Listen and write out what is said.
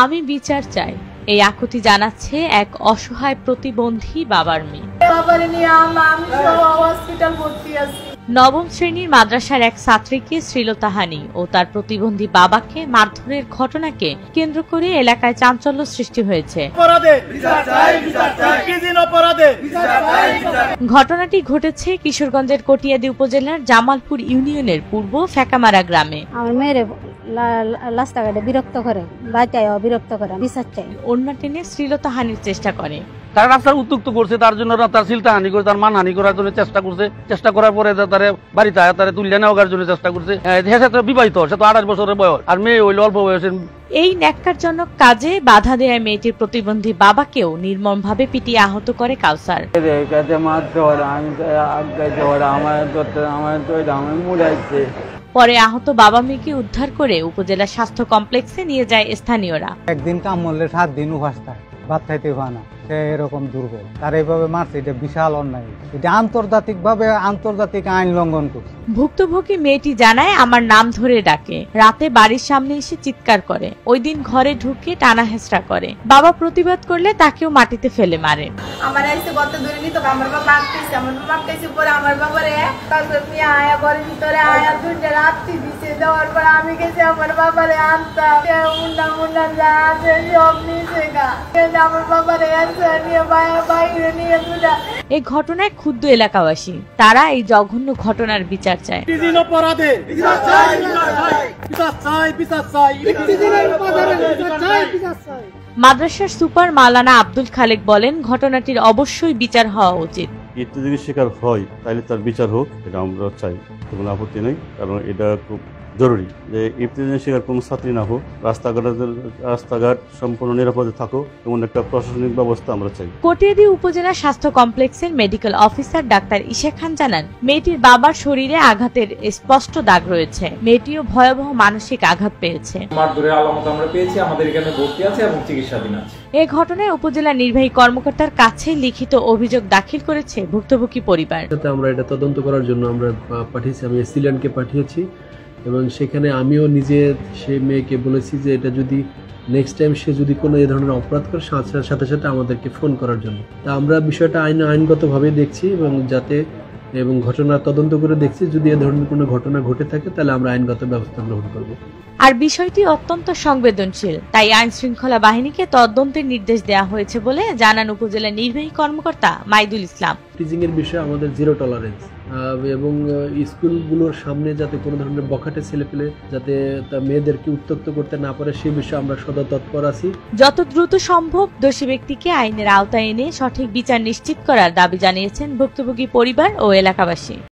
আমি বিচার চাই, এই আকুতি জানাচ্ছে এক অসহায় প্রতিবন্ধী বাবার মেয়ে। নবম শ্রেণীর মাদ্রাসার এক ছাত্রীকে শ্লীলতাহানি ও তার প্রতিবন্ধী বাবাকে মারধরের ঘটনাকে কেন্দ্র করে এলাকায় চাঞ্চল্য সৃষ্টি হয়েছে। ঘটনাটি ঘটেছে কিশোরগঞ্জের কটিয়াদি উপজেলার জামালপুর ইউনিয়নের পূর্ব ফেকামারা গ্রামে। আমার মেয়ের রাস্তাঘাটে বিরক্ত করে, বাচ্চায় বিরক্ত করে, বিচার চাই। ওড়না টেনে শ্লীলতাহানির চেষ্টা করে। তারা রাস্তার উত্তক্ত করছে, তার জন্য তার শ্লীলতাহানি করে, তার মানহানি করার জন্য চেষ্টা করছে। চেষ্টা করার পরে তারা বাড়িতে তারা তুলে নেওয়ার জন্য চেষ্টা করছে। বিবাহিত, সে তো 28 বছরের বয়স, আর মেয়ে হইল অল্প বয়সের। এই ন্যাক্কারজনক কাজে বাধা দেয় মেয়েটির প্রতিবন্ধী বাবাকেও নির্মমভাবে পিটিয়ে আহত করে কাউসার। পরে আহত বাবা মেয়েকে উদ্ধার করে উপজেলা স্বাস্থ্য কমপ্লেক্সে নিয়ে যায় স্থানীয়রা। একদিন কাম মরলে 7 দিন উপাস থাকে, ভাত খাইতে পায় না, সে এরকম দুর্বল। তার এইভাবে মারছে, এটা বিশাল অন্যায়, এটা আন্তর্জাতিক আইন লঙ্ঘন করছে। ভুক্তভোগী মেয়েটি জানায়, আমার নাম ধরে ডাকে, রাতে বাড়ির সামনে এসে চিৎকার করে, ওই দিন ঘরে ঢুকে টানা হেঁচড়া করে। বাবা প্রতিবাদ করলে তাকেও মাটিতে ফেলে মারে। আমার আইসে গত ধরে নিত, আমার বাবা আটকেছে, আমার বাবা আটকেছে পরে আমার বাবারে কাগজ নিয়ে আয়া ঘরের ভিতরে আয়া দুইটা রাত্রি দিছে। দেওয়ার পরে আমি গেছি আমার বাবারে আনতাম, মুন্ডা যা আছে সব নিচে গা, আমার বাবারে নিয়ে বাইরে নিয়ে দুটা। এই ঘটনায় ক্ষুব্ধ এলাকাবাসী, তারা এই জঘন্য ঘটনার বিচার চায়। মাদ্রাসার সুপার মাওলানা আব্দুল খালেক বলেন, ঘটনাটির অবশ্যই বিচার হওয়া উচিত। যদি শিকার হয় তাহলে তার বিচার হোক, এটা আমরা চাই, কোনো আপত্তি নেই। কারণ এটা খুব জরুরি যে ইফতিজিনের শিকার কোনো ছাত্রী না হোক, রাস্তাঘাট সম্পূর্ণ নিরাপদে থাকুক, এমন একটা প্রশাসনিক ব্যবস্থা আমরা চাই। কটিয়াদি উপজেলা স্বাস্থ্য কমপ্লেক্সের মেডিকেল অফিসার ডাক্তার ইশা খান জানান, মেয়েটির বাবার শরীরে আঘাতের স্পষ্ট দাগ রয়েছে, মেয়েটিও ভয়াবহ মানসিক আঘাত পেয়েছে। মারধরের আলামত আমরা পেয়েছি, আমাদের এখানে ভর্তি আছে এবং চিকিৎসাধীন আছে। এই ঘটনায় উপজেলা নির্বাহী কর্মকর্তার কাছে লিখিত অভিযোগ দাখিল করেছে ভুক্তভোগী পরিবার। আমরা এটা তদন্ত করার জন্য আমরা পাঠিয়েছি, আমি এসিল্যান্ডকে পাঠিয়েছি এবং সেখানে আমিও নিজে সে মেয়েকে বলেছি যে এটা যদি নেক্সট টাইম সে যদি কোনো এই ধরনের অপরাধ করে সাথে সাথে আমাদেরকে ফোন করার জন্য। তা আমরা বিষয়টা আইনগতভাবে দেখছি এবং ঘটনা তদন্ত করে দেখছি, যদি এ ধরনের কোনো ঘটনা ঘটে থাকে তাহলে আমরা আইনগত ব্যবস্থা গ্রহণ করব। আর বিষয়টি অত্যন্ত সংবেদনশীল, তাই আইন শৃঙ্খলা বাহিনীকে তদন্তের নির্দেশ দেওয়া হয়েছে বলে জানান উপজেলা নির্বাহী কর্মকর্তা মাইদুল ইসলাম। টিচিং এর বিষয়ে আমাদের জিরো টলারেন্স এবং স্কুলগুলোর সামনে যাতে কোনো ধরনের বখাটে ছেলেপেলে যাতে মেয়েদেরকে উত্ত্যক্ত করতে না পারে সে বিষয়ে আমরা সদা তৎপর আছি। যত দ্রুত সম্ভব দোষী ব্যক্তিকে আইনের আওতায় এনে সঠিক বিচার নিশ্চিত করার দাবি জানিয়েছেন ভুক্তভোগী পরিবার ও এলাকাবাসী।